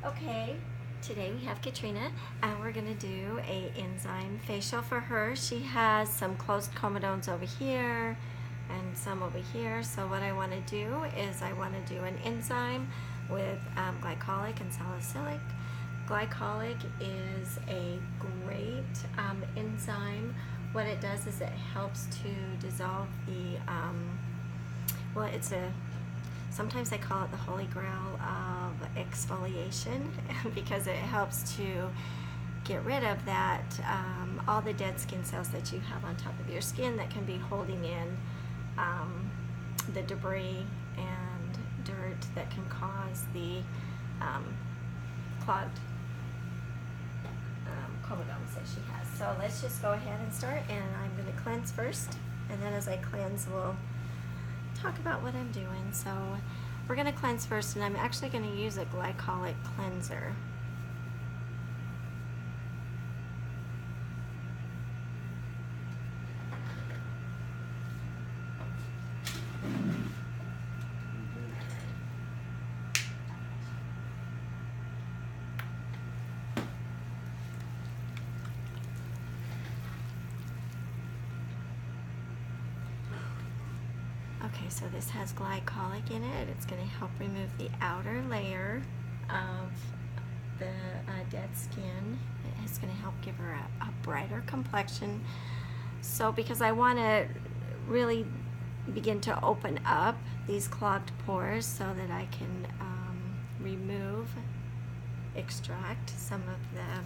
Okay, today we have Katrina and we're going to do a enzyme facial for her. She has some closed comedones over here and some over here. So what I want to do is I want to do an enzyme with glycolic and salicylic. Glycolic is a great enzyme. What it does is it helps to dissolve the, well, sometimes I call it the holy grail of exfoliation because it helps to get rid of that, all the dead skin cells that you have on top of your skin that can be holding in the debris and dirt that can cause the clogged comedones that she has. So let's just go ahead and start, and I'm going to cleanse first, and then as I cleanse we'll talk about what I'm doing. So we're going to cleanse first, and I'm actually going to use a glycolic cleanser. Okay, so this has glycolic in it. It's going to help remove the outer layer of the dead skin. It's going to help give her a brighter complexion. So because I want to really begin to open up these clogged pores so that I can extract some of them.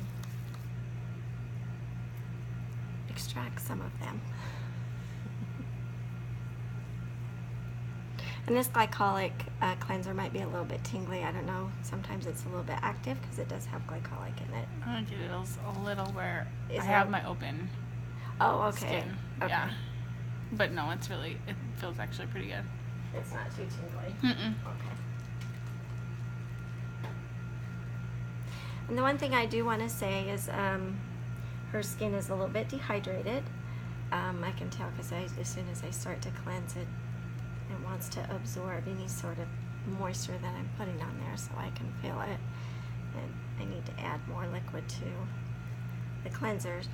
And this glycolic cleanser might be a little bit tingly. I don't know. Sometimes it's a little bit active because it does have glycolic in it. I think it is a little where I have my open okay. skin. Okay. Yeah. But no, it feels actually pretty good. It's not too tingly. Mm-mm. Okay. And the one thing I do want to say is her skin is a little bit dehydrated. I can tell because as soon as I start to cleanse it, it wants to absorb any sort of moisture that I'm putting on there, so I can feel it. And I need to add more liquid to the cleansers.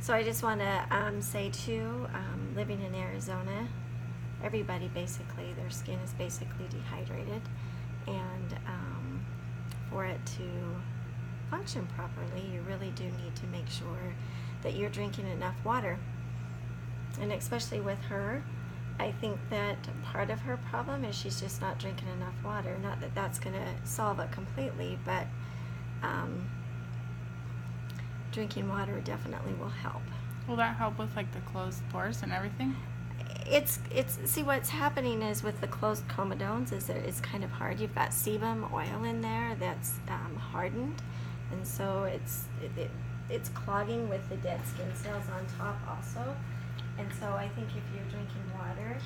So I just want to say too, living in Arizona, everybody basically, their skin is basically dehydrated, and for it to function properly, you really do need to make sure that you're drinking enough water. And especially with her, I think that part of her problem is she's just not drinking enough water. Not that that's going to solve it completely, but drinking water definitely will help. Will that help with like the closed pores and everything? See, what's happening is with the closed comedones is that it's kind of hard. You've got sebum oil in there that's hardened, and so it's clogging with the dead skin cells on top also. And so I think if you're drinking water,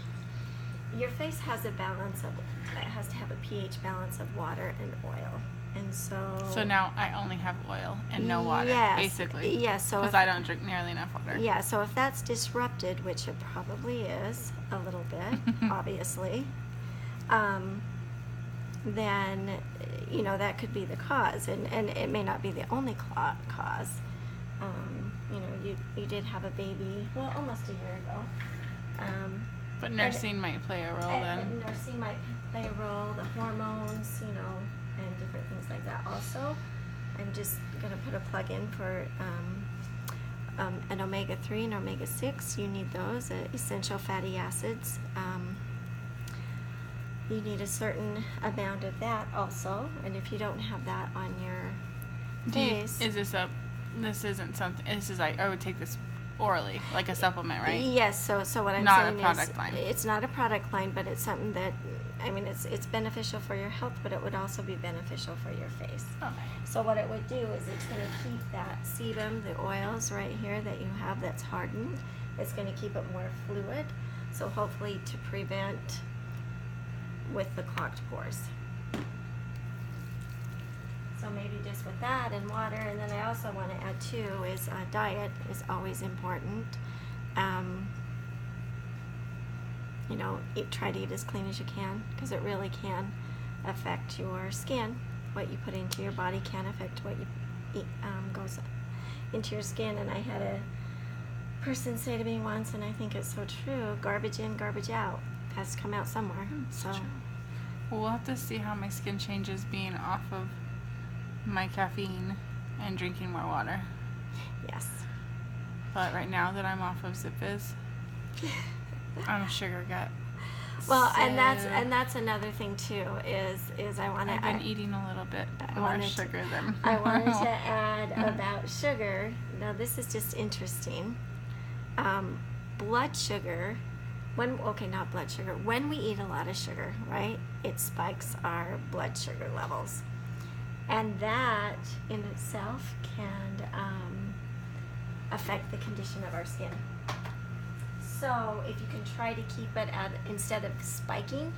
your face has a balance of, it has to have a pH balance of water and oil. And so now I only have oil and no water, yes, basically. Yes. So because I don't drink nearly enough water. Yeah. So if that's disrupted, which it probably is a little bit, obviously, then that could be the cause, and it may not be the only cause. You did have a baby, well, almost a year ago. But nursing might play a role then. Nursing might play a role, the hormones, and different things like that also. I'm just going to put a plug in for an omega-3 and omega-6. You need those, essential fatty acids. You need a certain amount of that also, and if you don't have that on your face... This isn't something, I would take this orally, like a supplement, right? Yes, so what I'm not saying a product is, line. It's not a product line, but it's something that, it's beneficial for your health, but it would also be beneficial for your face. Okay. So what it would do is it's going to keep that sebum, the oils right here that you have that's hardened, it's going to keep it more fluid, so hopefully to prevent with the clogged pores. So maybe just with that and water, and then I also want to add too is diet is always important. Try to eat as clean as you can because it really can affect your skin what you put into your body can affect what you eat, goes into your skin. And I had a person say to me once, and I think it's so true, garbage in, garbage out. Has to come out somewhere. So True. Well, we'll have to see how my skin changes being off of my caffeine and drinking more water. yes. But right now that I'm off of Zip-Fizz, I'm a sugar gut. Well, So and that's another thing too. Is I want to. I've been eating a little bit I more wanted sugar than I wanted to add about sugar. Now this is just interesting. Blood sugar. Not blood sugar. When we eat a lot of sugar, right, it spikes our blood sugar levels, and that in itself can affect the condition of our skin. So if you can try to keep it at, instead of spiking,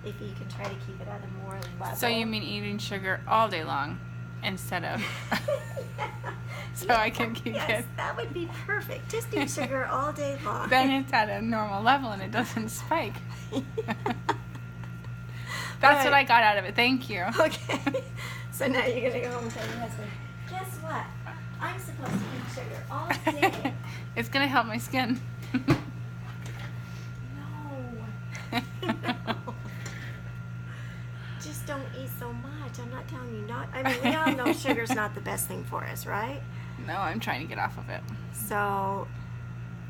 if you can try to keep it at a more level. So you mean eating sugar all day long instead of so I can keep yes, it. that would be perfect. Just eat sugar all day long. Then it's at a normal level and it doesn't spike. That's what I got out of it. Thank you. Okay. So now you're gonna go home and tell your husband, guess what? I'm supposed to eat sugar all day. It's gonna help my skin. No. Just don't eat so much. I'm not telling you not. I mean, we all know sugar's not the best thing for us, right? No, I'm trying to get off of it. So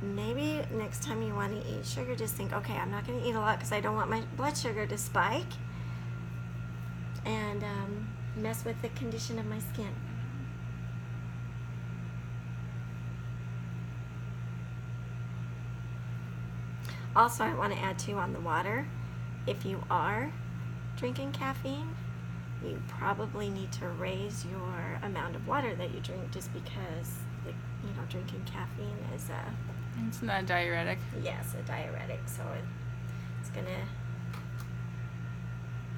maybe next time you want to eat sugar, just think, okay, I'm not going to eat a lot because I don't want my blood sugar to spike and mess with the condition of my skin. Also, I want to add too on the water, if you are drinking caffeine, you probably need to raise your amount of water that you drink, just because drinking caffeine is It's not diuretic. a diuretic, so it's going to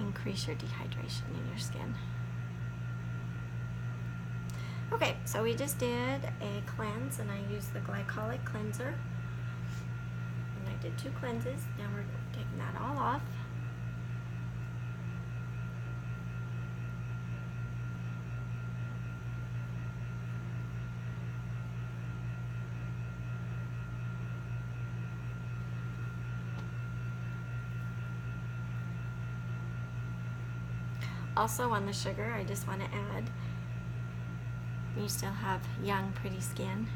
increase your dehydration in your skin. Okay, so we just did a cleanse, and I used the Glycolic cleanser. And I did 2 cleanses. Now we're taking that all off. Also on the sugar, I just want to add, you still have young, pretty skin,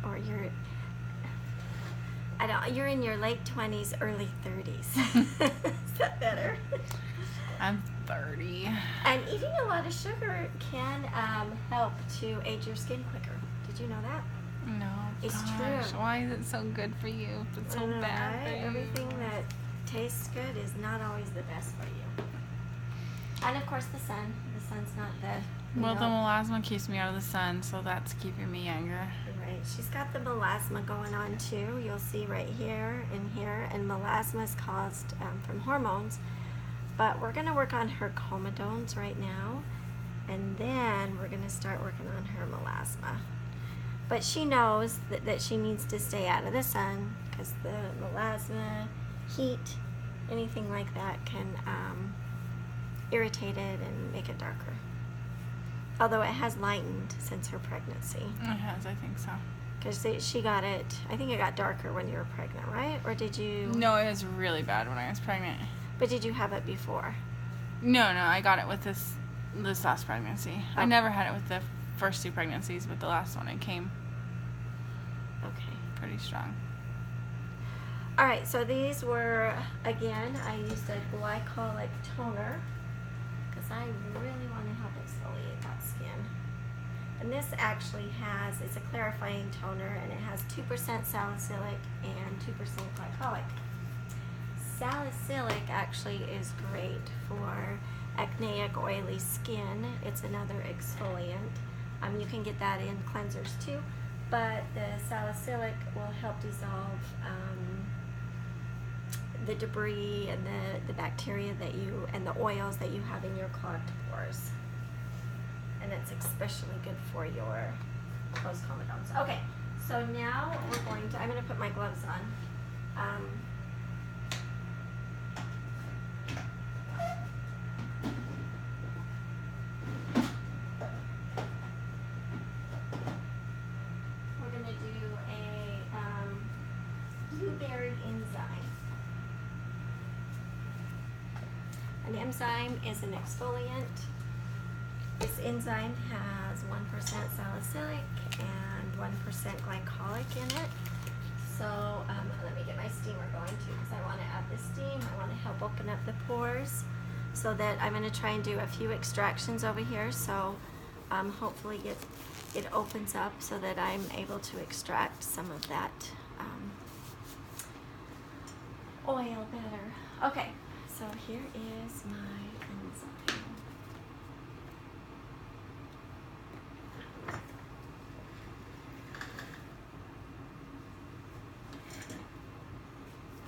or you're in your late 20s, early 30s. Is that better? I'm 30. And eating a lot of sugar can help to age your skin quicker. Did you know that? No. It's gosh, true. Why is it so good for you? It's so bad for you. Everything that tastes good is not always the best for you. And of course the sun. The sun's not the... Well, the melasma keeps me out of the sun, so that's keeping me younger. Right. She's got the melasma going on too. You'll see right here and here. And melasma is caused from hormones. But we're going to work on her comedones right now. And then we're going to start working on her melasma. But she knows that she needs to stay out of the sun, because the melasma, heat, anything like that can irritate it and make it darker. Although it has lightened since her pregnancy. It has, I think so. Because she got it, I think it got darker when you were pregnant, right? Or did you? No, it was really bad when I was pregnant. But did you have it before? No, I got it with this last pregnancy. Oh. I never had it with the first 2 pregnancies, but the last one it came Okay. pretty strong. All right, so these were, again, I used a glycolic toner because I really want to help exfoliate that skin. And this actually it's a clarifying toner, and it has 2% salicylic and 2% glycolic. Salicylic actually is great for acneic, oily skin. It's another exfoliant. You can get that in cleansers too, but the salicylic will help dissolve the debris and the bacteria and the oils that you have in your clogged pores. And it's especially good for your closed comedones. Okay, so now I'm going to put my gloves on. enzyme is an exfoliant. This enzyme has 1% salicylic and 1% glycolic in it. So let me get my steamer going too, because I want to add the steam. I want to help open up the pores, so that I'm going to try and do a few extractions over here. So hopefully it opens up so that I'm able to extract some of that oil better. Okay, so here is my enzyme.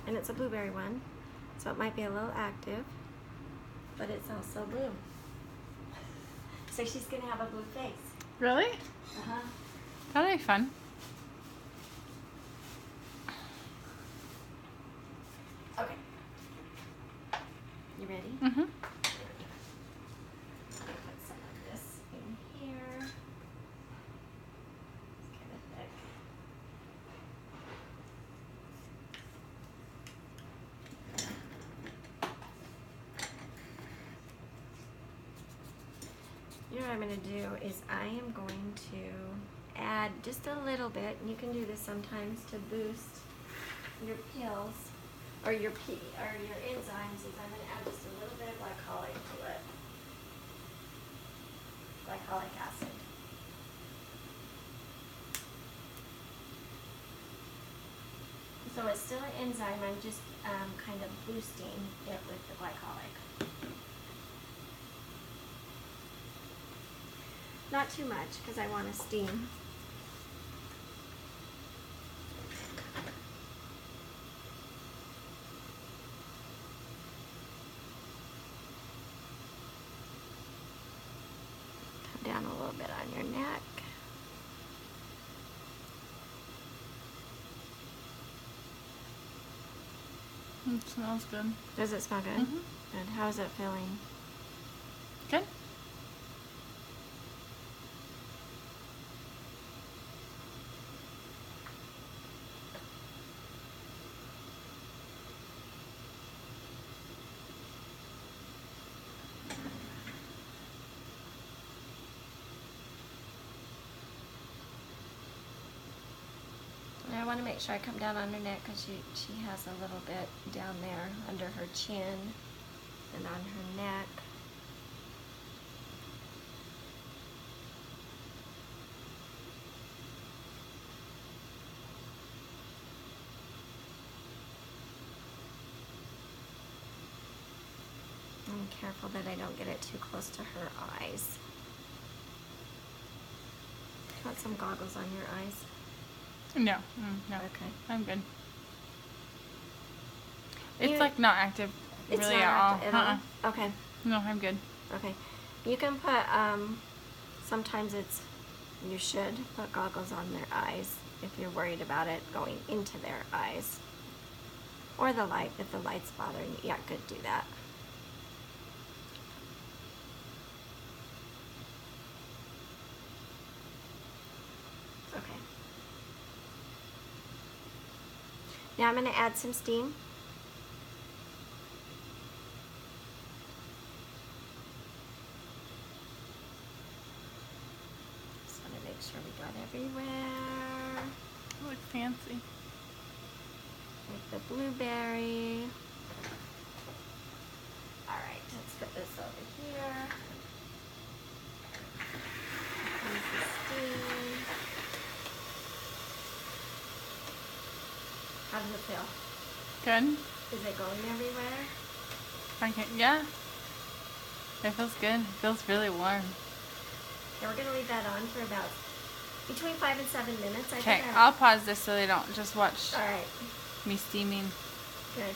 And it's a blueberry one, so it might be a little active, but it's also blue. So she's gonna have a blue face. Really? Uh-huh. That'll be fun. Okay. You ready? Mm-hmm. Put some of this in here. It's kind of thick. You know what I'm going to do is I am going to add just a little bit, and you can do this sometimes to boost your pills or your enzymes, is I'm going to add just a little bit of glycolic to it. Glycolic acid. So it's still an enzyme, I'm just kind of boosting it with the glycolic. Not too much, because I want to steam. Come down a little bit on your neck. It smells good. Does it smell good? Mm-hmm. Good. How is it feeling? Good. I want to make sure I come down on her neck, because she has a little bit down there under her chin and on her neck. I'm careful that I don't get it too close to her eyes. Want some goggles on your eyes? No. No. Okay. I'm good. It's You- like not active It's really not at all. active at all? Okay. No, I'm good. Okay. You can put, sometimes you should put goggles on their eyes if you're worried about it going into their eyes. Or the light, if the light's bothering you. Yeah, good, do that. Okay. Now I'm going to add some steam. Just want to make sure we got everywhere. You look fancy. Like the blueberry. Alright, let's put this over here. Here's the steam. How does it feel? Good. Is it going everywhere? Yeah. It feels good. It feels really warm. Okay, we're going to leave that on for about between 5 and 7 minutes. Okay, I'll pause this so they don't just watch Alright, me steaming. good.